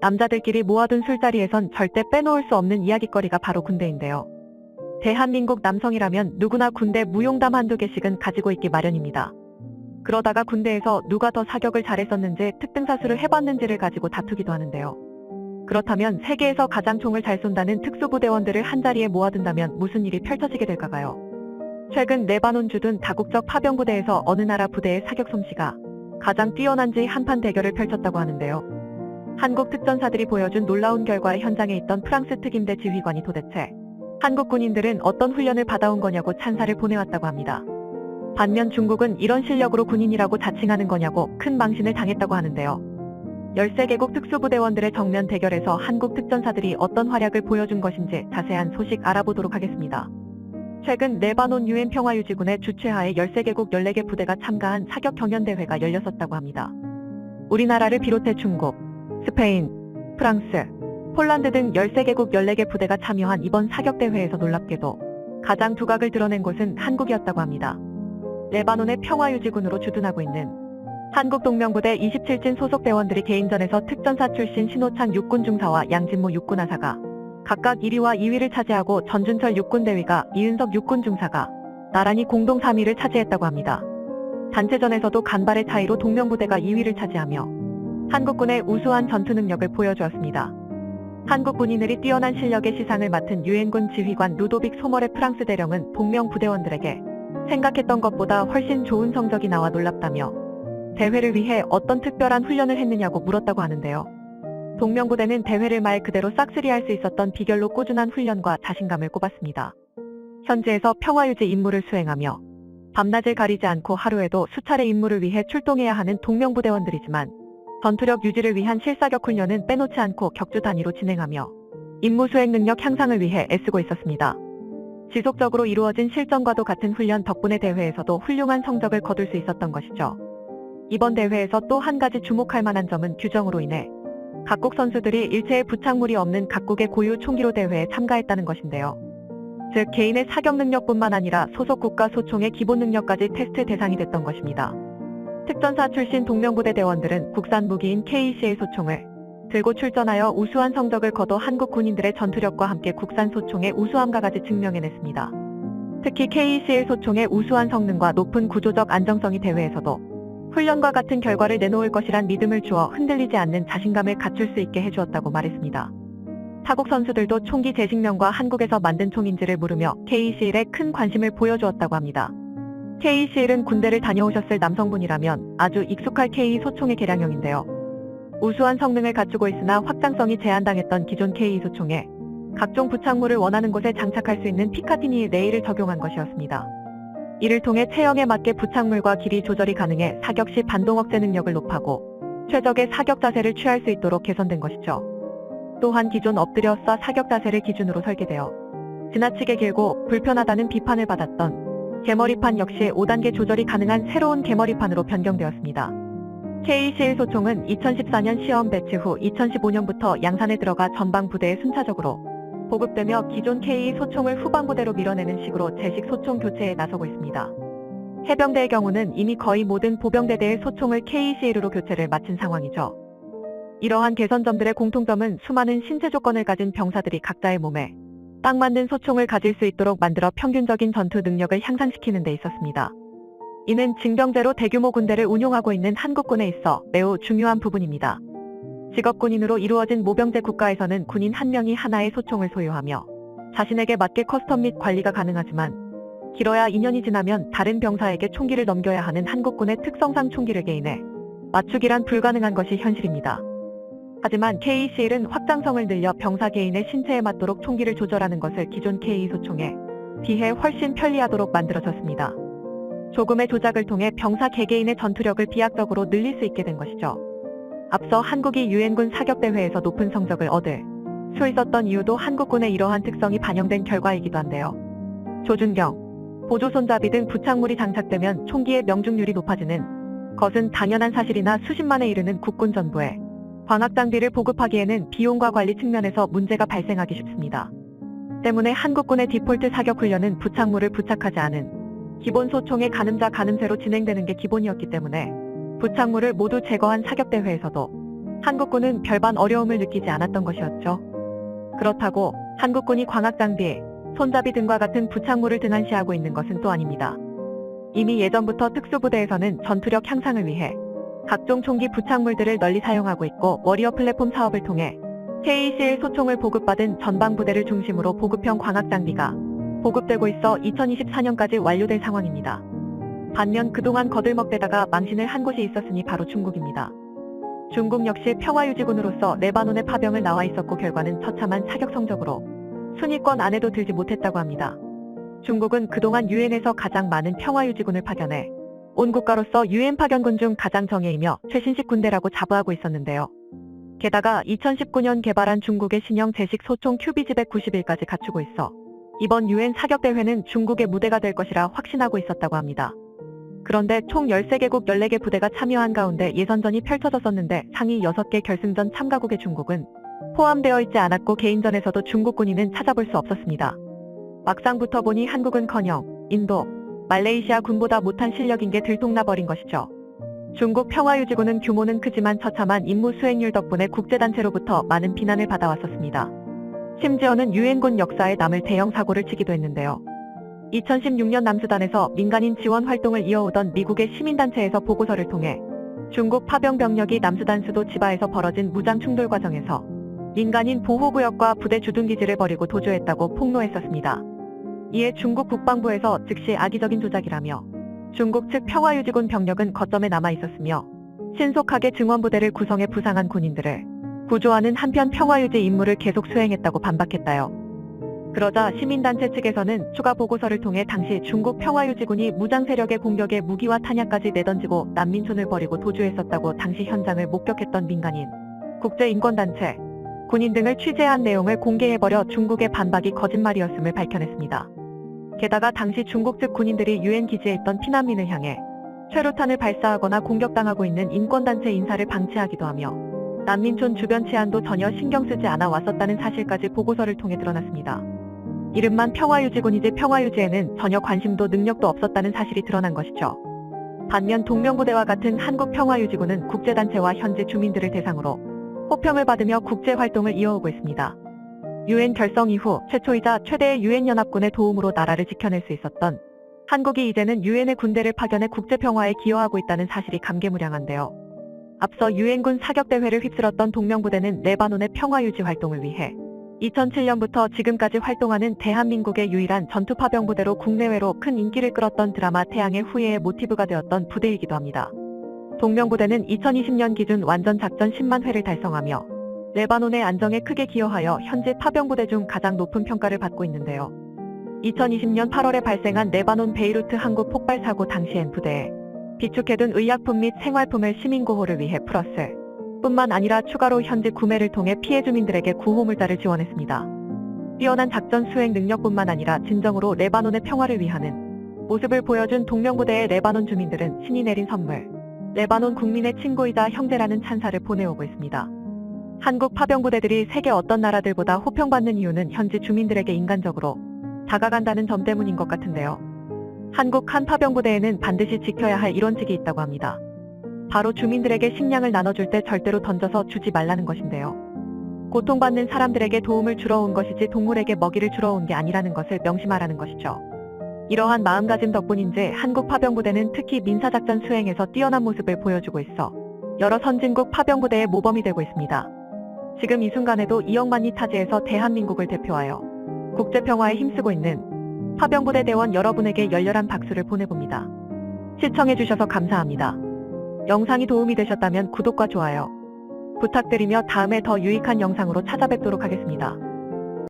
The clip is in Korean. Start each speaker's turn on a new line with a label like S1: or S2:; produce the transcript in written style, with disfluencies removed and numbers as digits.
S1: 남자들끼리 모아둔 술자리에선 절대 빼놓을 수 없는 이야깃거리가 바로 군대인데요. 대한민국 남성이라면 누구나 군대 무용담 한두 개씩은 가지고 있기 마련입니다. 그러다가 군대에서 누가 더 사격을 잘했었는지 특등사수를 해봤는지를 가지고 다투기도 하는데요. 그렇다면 세계에서 가장 총을 잘 쏜다는 특수부대원들을 한자리에 모아둔다면 무슨 일이 펼쳐지게 될까요? 최근 레바논 주둔 다국적 파병부대에서 어느 나라 부대의 사격 솜씨가 가장 뛰어난지 한판 대결을 펼쳤다고 하는데요. 한국 특전사들이 보여준 놀라운 결과에 현장에 있던 프랑스 특임대 지휘관이 도대체 한국 군인들은 어떤 훈련을 받아온 거냐고 찬사를 보내왔다고 합니다. 반면 중국은 이런 실력으로 군인이라고 자칭하는 거냐고 큰 망신을 당했다고 하는데요. 13개국 특수부대원들의 정면 대결에서 한국 특전사들이 어떤 활약을 보여준 것인지 자세한 소식 알아보도록 하겠습니다. 최근 레바논 유엔 평화유지군의 주최하에 13개국 14개 부대가 참가한 사격 경연대회가 열렸었다고 합니다. 우리나라를 비롯해 중국, 스페인, 프랑스, 폴란드 등 13개국 14개 부대가 참여한 이번 사격대회에서 놀랍게도 가장 두각을 드러낸 곳은 한국이었다고 합니다. 레바논의 평화유지군으로 주둔하고 있는 한국동명부대 27진 소속 대원들이 개인전에서 특전사 출신 신호창 육군중사와 양진모 육군하사가 각각 1위와 2위를 차지하고 전준철 육군대위가 이은석 육군중사가 나란히 공동 3위를 차지했다고 합니다. 단체전에서도 간발의 차이로 동명부대가 2위를 차지하며 한국군의 우수한 전투 능력을 보여주었습니다. 한국 군인들이 뛰어난 실력의 시상을 맡은 유엔군 지휘관 루도빅 소머레 프랑스 대령은 동명부대원들에게 생각했던 것보다 훨씬 좋은 성적이 나와 놀랍다며 대회를 위해 어떤 특별한 훈련을 했느냐고 물었다고 하는데요. 동명부대는 대회를 말 그대로 싹쓸이할 수 있었던 비결로 꾸준한 훈련과 자신감을 꼽았습니다. 현지에서 평화유지 임무를 수행하며 밤낮을 가리지 않고 하루에도 수차례 임무를 위해 출동해야 하는 동명부대원들이지만 전투력 유지를 위한 실사격 훈련은 빼놓지 않고 격주 단위로 진행하며 임무 수행 능력 향상을 위해 애쓰고 있었습니다. 지속적으로 이루어진 실전과도 같은 훈련 덕분에 대회에서도 훌륭한 성적을 거둘 수 있었던 것이죠. 이번 대회에서 또 한 가지 주목할 만한 점은 규정으로 인해 각국 선수들이 일체의 부착물이 없는 각국의 고유 총기로 대회에 참가했다는 것인데요. 즉 개인의 사격 능력뿐만 아니라 소속 국가 소총의 기본 능력까지 테스트 대상이 됐던 것입니다. 특전사 출신 동명부대 대원들은 국산 무기인 KECA 소총을 들고 출전하여 우수한 성적을 거둬 한국 군인들의 전투력과 함께 국산 소총의 우수함까지 증명해냈습니다. 특히 KECA 소총의 우수한 성능과 높은 구조적 안정성이 대회에서도 훈련과 같은 결과를 내놓을 것이란 믿음을 주어 흔들리지 않는 자신감을 갖출 수 있게 해주었다고 말했습니다. 타국 선수들도 총기 제식명과 한국에서 만든 총인지를 물으며 KECL에 큰 관심을 보여주었다고 합니다. KECL은 군대를 다녀오셨을 남성분이라면 아주 익숙할 KE 소총의 개량형인데요. 우수한 성능을 갖추고 있으나 확장성이 제한당했던 기존 KE 소총에 각종 부착물을 원하는 곳에 장착할 수 있는 피카티니 레일을 적용한 것이었습니다. 이를 통해 체형에 맞게 부착물과 길이 조절이 가능해 사격 시 반동 억제 능력을 높이고 최적의 사격 자세를 취할 수 있도록 개선된 것이죠. 또한 기존 엎드려 쏴 사격 자세를 기준으로 설계되어 지나치게 길고 불편하다는 비판을 받았던 개머리판 역시 5단계 조절이 가능한 새로운 개머리판으로 변경되었습니다. KECL 소총은 2014년 시험 배치 후 2015년부터 양산에 들어가 전방 부대에 순차적으로 보급되며 기존 KE 소총을 후방 부대로 밀어내는 식으로 제식 소총 교체에 나서고 있습니다. 해병대의 경우는 이미 거의 모든 보병대대의 소총을 KECL로 교체를 마친 상황이죠. 이러한 개선점들의 공통점은 수많은 신체 조건을 가진 병사들이 각자의 몸에 딱 맞는 소총을 가질 수 있도록 만들어 평균적인 전투 능력을 향상시키는 데 있었습니다. 이는 징병제로 대규모 군대를 운용하고 있는 한국군에 있어 매우 중요한 부분입니다. 직업군인으로 이루어진 모병제 국가에서는 군인 한 명이 하나의 소총을 소유하며 자신에게 맞게 커스텀 및 관리가 가능하지만 길어야 2년이 지나면 다른 병사에게 총기를 넘겨야 하는 한국군의 특성상 총기를 개인에 맞추기란 불가능한 것이 현실입니다. 하지만 KECL은 확장성을 늘려 병사 개인의 신체에 맞도록 총기를 조절하는 것을 기존 KE 소총에 비해 훨씬 편리하도록 만들어졌습니다. 조금의 조작을 통해 병사 개개인의 전투력을 비약적으로 늘릴 수 있게 된 것이죠. 앞서 한국이 유엔군 사격대회에서 높은 성적을 얻을 수 있었던 이유도 한국군의 이러한 특성이 반영된 결과이기도 한데요. 조준경, 보조손잡이 등 부착물이 장착되면 총기의 명중률이 높아지는 것은 당연한 사실이나 수십만에 이르는 국군 전부에 광학장비를 보급하기에는 비용과 관리 측면에서 문제가 발생하기 쉽습니다. 때문에 한국군의 디폴트 사격훈련은 부착물을 부착하지 않은 기본 소총의 가늠자 가늠쇠로 진행되는 게 기본이었기 때문에 부착물을 모두 제거한 사격대회에서도 한국군은 별반 어려움을 느끼지 않았던 것이었죠. 그렇다고 한국군이 광학장비, 손잡이 등과 같은 부착물을 등한시하고 있는 것은 또 아닙니다. 이미 예전부터 특수부대에서는 전투력 향상을 위해 각종 총기 부착물들을 널리 사용하고 있고, 워리어 플랫폼 사업을 통해 KEC-1 소총을 보급받은 전방부대를 중심으로 보급형 광학장비가 보급되고 있어 2024년까지 완료될 상황입니다. 반면 그동안 거들먹대다가 망신을 한 곳이 있었으니 바로 중국입니다. 중국 역시 평화유지군으로서 레바논에 파병을 나와 있었고, 결과는 처참한 사격 성적으로 순위권 안에도 들지 못했다고 합니다. 중국은 그동안 유엔에서 가장 많은 평화유지군을 파견해 온 국가로서 유엔 파견군 중 가장 정예이며 최신식 군대라고 자부하고 있었는데요. 게다가 2019년 개발한 중국의 신형 제식 소총 QBZ-191까지 갖추고 있어 이번 유엔 사격대회는 중국의 무대가 될 것이라 확신하고 있었다고 합니다. 그런데 총 13개국 14개 부대가 참여한 가운데 예선전이 펼쳐졌었는데 상위 6개 결승전 참가국의 중국은 포함되어 있지 않았고, 개인전에서도 중국 군인은 찾아볼 수 없었습니다. 막상 붙어보니 한국은커녕 인도, 말레이시아 군보다 못한 실력인 게 들통나버린 것이죠. 중국 평화유지군은 규모는 크지만 처참한 임무 수행률 덕분에 국제단체로부터 많은 비난을 받아왔었습니다. 심지어는 유엔군 역사에 남을 대형 사고를 치기도 했는데요. 2016년 남수단에서 민간인 지원 활동을 이어오던 미국의 시민단체에서 보고서를 통해 중국 파병 병력이 남수단 수도 지바에서 벌어진 무장 충돌 과정에서 민간인 보호구역과 부대 주둔기지를 버리고 도주했다고 폭로했었습니다. 이에 중국 국방부에서 즉시 악의적인 조작이라며 중국 측 평화유지군 병력은 거점에 남아 있었으며 신속하게 증원부대를 구성해 부상한 군인들을 구조하는 한편 평화유지 임무를 계속 수행했다고 반박했다요. 그러자 시민단체 측에서는 추가 보고서를 통해 당시 중국 평화유지군이 무장세력의 공격에 무기와 탄약까지 내던지고 난민촌을 버리고 도주했었다고 당시 현장을 목격했던 민간인, 국제인권단체, 군인 등을 취재한 내용을 공개해버려 중국의 반박이 거짓말이었음을 밝혀냈습니다. 게다가 당시 중국 측 군인들이 유엔 기지에 있던 피난민을 향해 최루탄을 발사하거나 공격당하고 있는 인권단체 인사를 방치하기도 하며 난민촌 주변 치안도 전혀 신경 쓰지 않아 왔었다는 사실까지 보고서를 통해 드러났습니다. 이름만 평화유지군이지 평화유지에는 전혀 관심도 능력도 없었다는 사실이 드러난 것이죠. 반면 동명부대와 같은 한국평화유지군은 국제단체와 현지 주민들을 대상으로 호평을 받으며 국제활동을 이어오고 있습니다. 유엔 결성 이후 최초이자 최대의 유엔연합군의 도움으로 나라를 지켜낼 수 있었던 한국이 이제는 유엔의 군대를 파견해 국제평화에 기여하고 있다는 사실이 감개무량한데요. 앞서 유엔군 사격대회를 휩쓸었던 동명부대는 레바논의 평화유지 활동을 위해 2007년부터 지금까지 활동하는 대한민국의 유일한 전투파병부대로 국내외로 큰 인기를 끌었던 드라마 태양의 후예의 모티브가 되었던 부대이기도 합니다. 동명부대는 2020년 기준 완전 작전 10만 회를 달성하며 레바논의 안정에 크게 기여하여 현재 파병부대 중 가장 높은 평가를 받고 있는데요. 2020년 8월에 발생한 레바논 베이루트 항구 폭발 사고 당시엔 부대에 비축해둔 의약품 및 생활품을 시민구호를 위해 풀었을 뿐만 아니라 추가로 현지 구매를 통해 피해 주민들에게 구호물자를 지원했습니다. 뛰어난 작전 수행 능력뿐만 아니라 진정으로 레바논의 평화를 위하는 모습을 보여준 동명부대의 레바논 주민들은 신이 내린 선물, 레바논 국민의 친구이자 형제라는 찬사를 보내오고 있습니다. 한국 파병부대들이 세계 어떤 나라들보다 호평받는 이유는 현지 주민들에게 인간적으로 다가간다는 점 때문인 것 같은데요. 한국 한 파병부대에는 반드시 지켜야 할 이론칙이 있다고 합니다. 바로 주민들에게 식량을 나눠줄 때 절대로 던져서 주지 말라는 것인데요. 고통받는 사람들에게 도움을 주러 온 것이지 동물에게 먹이를 주러 온 게 아니라는 것을 명심하라는 것이죠. 이러한 마음가짐 덕분인지 한국 파병부대는 특히 민사작전 수행에서 뛰어난 모습을 보여주고 있어 여러 선진국 파병부대의 모범이 되고 있습니다. 지금 이 순간에도 2억만 리 타지에서 대한민국을 대표하여 국제평화에 힘쓰고 있는 파병부대 대원 여러분에게 열렬한 박수를 보내봅니다. 시청해주셔서 감사합니다. 영상이 도움이 되셨다면 구독과 좋아요 부탁드리며 다음에 더 유익한 영상으로 찾아뵙도록 하겠습니다.